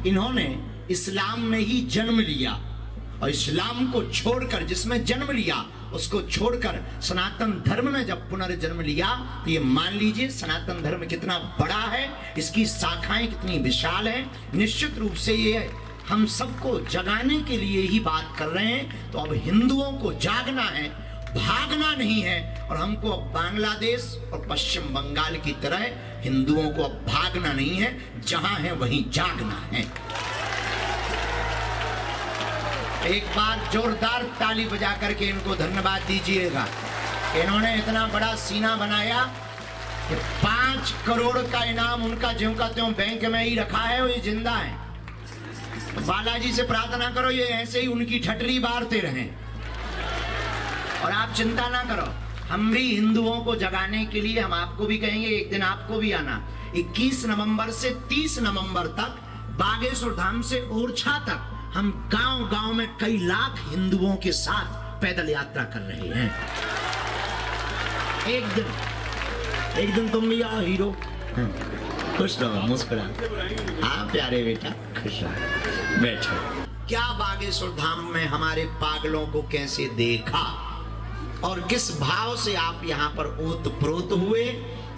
इन्होंने इस्लाम में ही जन्म लिया और इस्लाम को छोड़कर, जिसमें जन्म लिया उसको छोड़कर सनातन धर्म में जब पुनर्जन्म लिया, तो ये मान लीजिए सनातन धर्म कितना बड़ा है, इसकी शाखाएं कितनी विशाल हैं। निश्चित रूप से ये हम सबको जगाने के लिए ही बात कर रहे हैं। तो अब हिंदुओं को जागना है, भागना नहीं है। और हमको अब बांग्लादेश और पश्चिम बंगाल की तरह हिंदुओं को अब भागना नहीं है, जहां है वहीं जागना है। एक बार जोरदार ताली बजा करके इनको धन्यवाद दीजिएगा। इन्होंने इतना बड़ा सीना बनाया कि 5 करोड़ का इनाम उनका ज्यों का त्यों बैंक में ही रखा है, वो ये जिंदा है। तो बालाजी से प्रार्थना करो ये ऐसे ही उनकी ठटरी बारते रहें। और आप चिंता ना करो, हम भी हिंदुओं को जगाने के लिए हम आपको भी कहेंगे, एक दिन आपको भी आना। 21 नवंबर से 30 नवंबर तक बागेश्वर धाम से ओरछा तक हम गांव-गांव में कई लाख हिंदुओं के साथ पैदल यात्रा कर रहे हैं। एक दिन तुम भी आओ हीरो। खुश रहो, मुस्कुरा। हाँ प्यारे बेटा, खुश रहो, बैठो। क्या बागेश्वर धाम में हमारे पागलों को कैसे देखा और किस भाव से आप यहाँ पर ओतप्रोत हुए,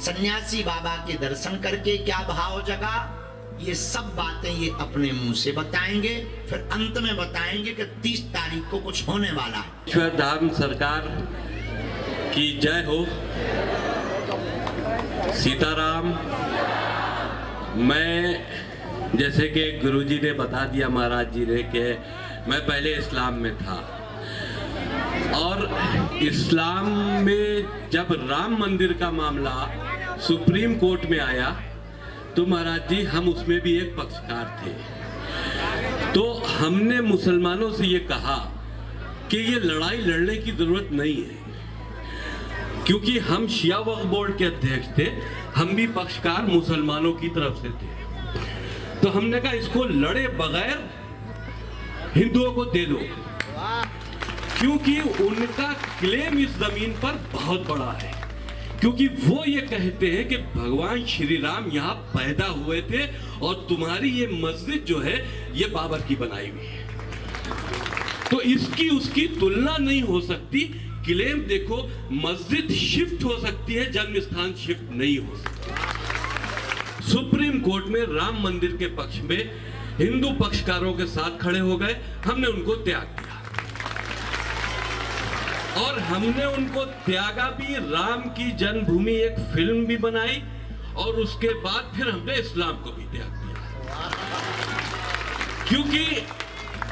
सन्यासी बाबा के दर्शन करके क्या भाव जगा, ये सब बातें ये अपने मुंह से बताएंगे। फिर अंत में बताएंगे कि 30 तारीख को कुछ होने वाला है। बागेश्वर धाम सरकार की जय हो। सीताराम। मैं जैसे कि गुरुजी ने बता दिया, महाराज जी ने, कि मैं पहले इस्लाम में था और इस्लाम में जब राम मंदिर का मामला सुप्रीम कोर्ट में आया तो महाराज जी हम उसमें भी एक पक्षकार थे। तो हमने मुसलमानों से ये कहा कि ये लड़ाई लड़ने की जरूरत नहीं है, क्योंकि हम शिया वक्फ बोर्ड के अध्यक्ष थे, हम भी पक्षकार मुसलमानों की तरफ से थे। तो हमने कहा इसको लड़े बगैर हिंदुओं को दे दो, क्योंकि उनका क्लेम इस जमीन पर बहुत बड़ा है। क्योंकि वो ये कहते हैं कि भगवान श्री राम यहाँ पैदा हुए थे और तुम्हारी ये मस्जिद जो है ये बाबर की बनाई हुई है, तो इसकी उसकी तुलना नहीं हो सकती। क्लेम देखो, मस्जिद शिफ्ट हो सकती है, जन्म स्थान शिफ्ट नहीं हो सकता। सुप्रीम कोर्ट में राम मंदिर के पक्ष में हिंदू पक्षकारों के साथ खड़े हो गए, हमने उनको त्याग दिया और हमने उनको त्यागा भी। राम की जन्मभूमि एक फिल्म भी बनाई और उसके बाद फिर हमने इस्लाम को भी त्याग दिया, क्योंकि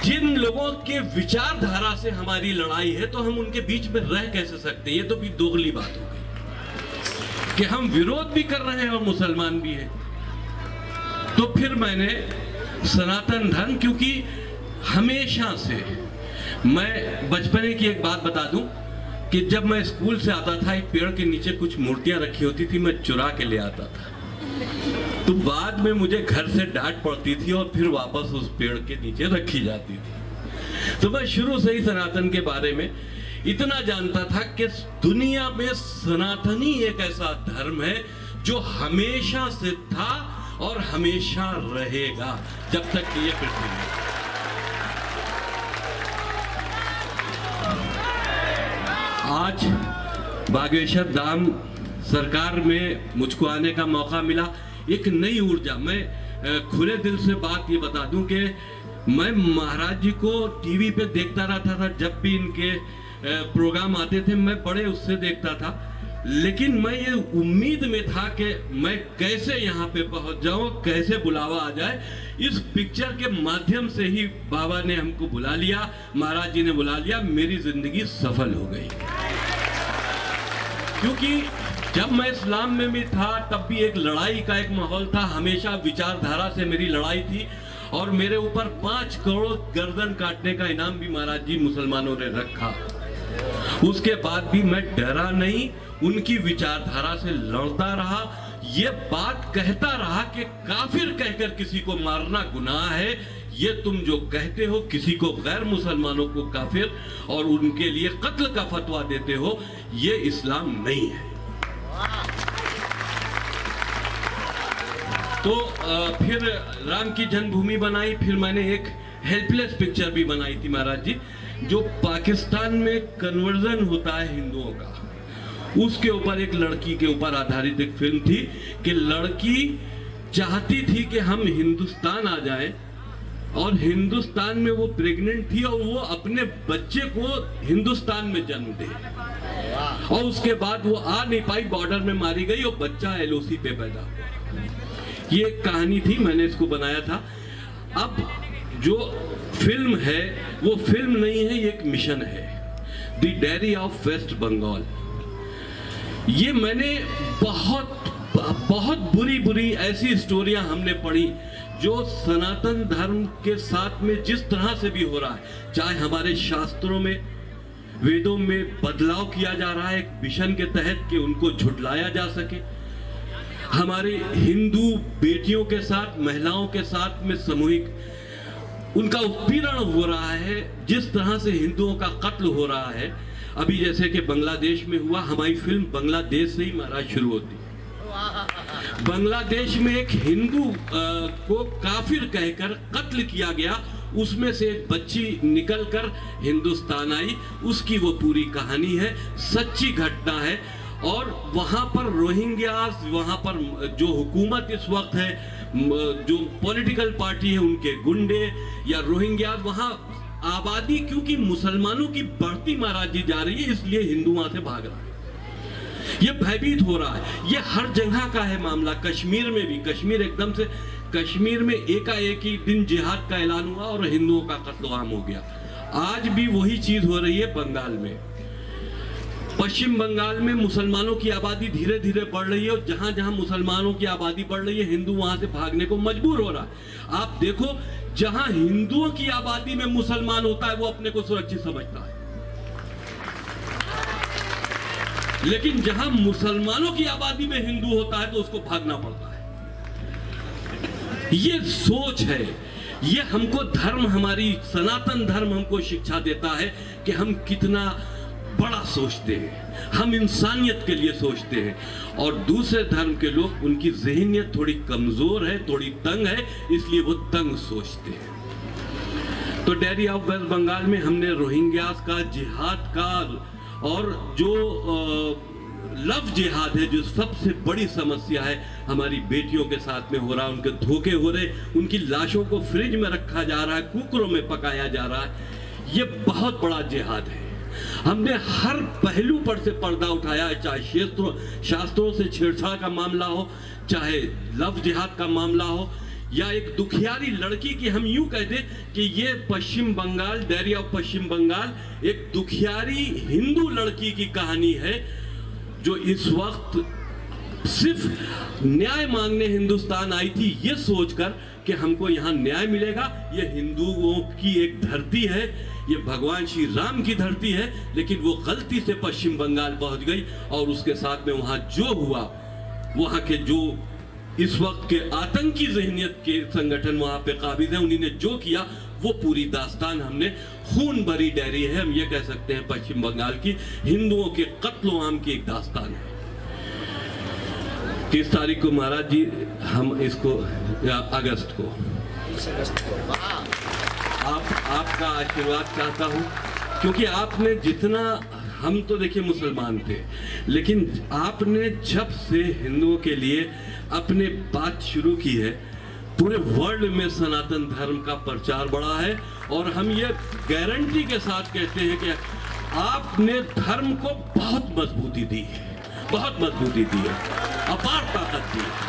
जिन लोगों के विचारधारा से हमारी लड़ाई है तो हम उनके बीच में रह कैसे सकते हैं। ये तो भी दोगली बात हो गई कि हम विरोध भी कर रहे हैं और मुसलमान भी हैं। तो फिर मैंने सनातन धर्म, क्योंकि हमेशा से मैं बचपने की एक बात बता दूं कि जब मैं स्कूल से आता था, एक पेड़ के नीचे कुछ मूर्तियां रखी होती थी, मैं चुरा के ले आता था। तो बाद में मुझे घर से डांट पड़ती थी और फिर वापस उस पेड़ के नीचे रखी जाती थी। तो मैं शुरू से ही सनातन के बारे में इतना जानता था कि दुनिया में सनातनी एक ऐसा धर्म है जो हमेशा से था और हमेशा रहेगा जब तक कि ये पृथ्वी में। आज बागेश्वर धाम सरकार में मुझको आने का मौका मिला, एक नई ऊर्जा। मैं खुले दिल से बात ये बता दूं कि मैं महाराज जी को टीवी पे देखता रहता था, जब भी इनके प्रोग्राम आते थे मैं बड़े उससे देखता था, लेकिन मैं ये उम्मीद में था कि मैं कैसे यहाँ पे पहुँच जाऊँ, कैसे बुलावा आ जाए। इस पिक्चर के माध्यम से ही बाबा ने हमको बुला लिया, महाराज जी ने बुला लिया, मेरी जिंदगी सफल हो गई। क्योंकि जब मैं इस्लाम में भी था तब भी एक लड़ाई का एक माहौल था, हमेशा विचारधारा से मेरी लड़ाई थी और मेरे ऊपर 5 करोड़ गर्दन काटने का इनाम भी महाराज जी मुसलमानों ने रखा। उसके बाद भी मैं डरा नहीं, उनकी विचारधारा से लड़ता रहा, ये बात कहता रहा कि काफिर कहकर किसी को मारना गुनाह है। ये तुम जो कहते हो किसी को, गैर मुसलमानों को काफिर और उनके लिए कत्ल का फतवा देते हो, ये इस्लाम नहीं है। तो फिर राम की जन्मभूमि बनाई, फिर मैंने एक हेल्पलेस पिक्चर भी बनाई थी महाराज जी, जो पाकिस्तान में कन्वर्जन होता है हिंदुओं का, उसके ऊपर एक लड़की के ऊपर आधारित एक फिल्म थी कि लड़की चाहती थी कि हम हिंदुस्तान आ जाएं, और हिंदुस्तान में वो प्रेग्नेंट थी और वो अपने बच्चे को हिंदुस्तान में जन्म दे, और उसके बाद वो आ नहीं पाई, बॉर्डर में मारी गई और बच्चा एलओसी पे पैदा हुआ। ये एक कहानी थी, मैंने इसको बनाया था। अब जो फिल्म है वो फिल्म नहीं है, ये एक मिशन है, the diary of West Bengal. ये मैंने बहुत बुरी ऐसी स्टोरियां हमने पढ़ी जो सनातन धर्म के साथ में जिस तरह से भी हो रहा है, चाहे हमारे शास्त्रों में, वेदों में बदलाव किया जा रहा है एक मिशन के तहत कि उनको झुठलाया जा सके, हमारे हिंदू बेटियों के साथ, महिलाओं के साथ में सामूहिक उनका उत्पीड़न हो रहा है, जिस तरह से हिंदुओं का कत्ल हो रहा है। अभी जैसे कि बांग्लादेश में हुआ, हमारी फिल्म बांग्लादेश से ही महाराज शुरू होती है। बांग्लादेश में एक हिंदू को काफिर कहकर कत्ल किया गया, उसमें से एक बच्ची निकलकर हिंदुस्तान आई, उसकी वो पूरी कहानी है, सच्ची घटना है। और वहां पर रोहिंग्यास, वहां पर जो हुकूमत इस वक्त है, जो पॉलिटिकल पार्टी है, उनके गुंडे या रोहिंग्यास, वहां आबादी क्योंकि मुसलमानों की बढ़ती महाराज जी जा रही है, इसलिए हिंदू वहां से भाग रहा है, ये भयभीत हो रहा है। ये हर जगह का है मामला, कश्मीर में भी, कश्मीर एकदम से, कश्मीर में एकाएक ही दिन जिहाद का ऐलान हुआ और हिंदुओं का कत्ल आम हो गया। आज भी वही चीज हो रही है बंगाल में, पश्चिम बंगाल में मुसलमानों की आबादी धीरे धीरे बढ़ रही है, और जहां जहां मुसलमानों की आबादी बढ़ रही है, हिंदू वहां से भागने को मजबूर हो रहा है। आप देखो, जहां हिंदुओं की आबादी में मुसलमान होता है वो अपने को सुरक्षित समझता है, लेकिन जहां मुसलमानों की आबादी में हिंदू होता है तो उसको भागना पड़ता है। ये सोच है, ये हमको धर्म, हमारी सनातन धर्म हमको शिक्षा देता है कि हम कितना बड़ा सोचते हैं, हम इंसानियत के लिए सोचते हैं, और दूसरे धर्म के लोग, उनकी ज़हनियत थोड़ी कमजोर है, थोड़ी तंग है, इसलिए वो तंग सोचते हैं। तो डायरी ऑफ वेस्ट बंगाल में हमने रोहिंग्यास का, जिहाद का, और जो लव जिहाद है, जो सबसे बड़ी समस्या है, हमारी बेटियों के साथ में हो रहा है, उनके धोखे हो रहे, उनकी लाशों को फ्रिज में रखा जा रहा है, कुकरों में पकाया जा रहा है, ये बहुत बड़ा जिहाद है। हमने हर पहलू पर से पर्दा उठाया है, चाहे शास्त्रों से छेड़छाड़ का मामला हो, चाहे लव जिहाद का मामला हो, या एक दुखियारी लड़की की, हम यूं कह दें कि ये पश्चिम बंगाल, डायरी ऑफ पश्चिम बंगाल एक दुखियारी हिंदू लड़की की कहानी है, जो इस वक्त सिर्फ न्याय मांगने हिंदुस्तान आई थी, ये सोचकर कि हमको यहाँ न्याय मिलेगा। ये हिंदुओं की एक धरती है, ये भगवान श्री राम की धरती है, लेकिन वो गलती से पश्चिम बंगाल पहुंच गई, और उसके साथ में वहां जो हुआ, वहां के जो इस वक्त के आतंकी ज़हनियत के संगठन वहां पे काबिज हैं, उन्हीं ने जो किया, वो पूरी दास्तान हमने, खून भरी डायरी है, हम ये कह सकते हैं पश्चिम बंगाल की हिंदुओं के कत्लो आम की एक दास्तान है। 30 तारीख को महाराज जी हम इसको, अगस्त को, आपका आशीर्वाद चाहता हूँ, क्योंकि आपने जितना, हम तो देखिए मुसलमान थे, लेकिन आपने जब से हिंदुओं के लिए अपने बात शुरू की है, पूरे वर्ल्ड में सनातन धर्म का प्रचार बढ़ा है, और हम ये गारंटी के साथ कहते हैं कि आपने धर्म को बहुत मजबूती दी है, बहुत मजबूती दी है, अपार ताकत दी है।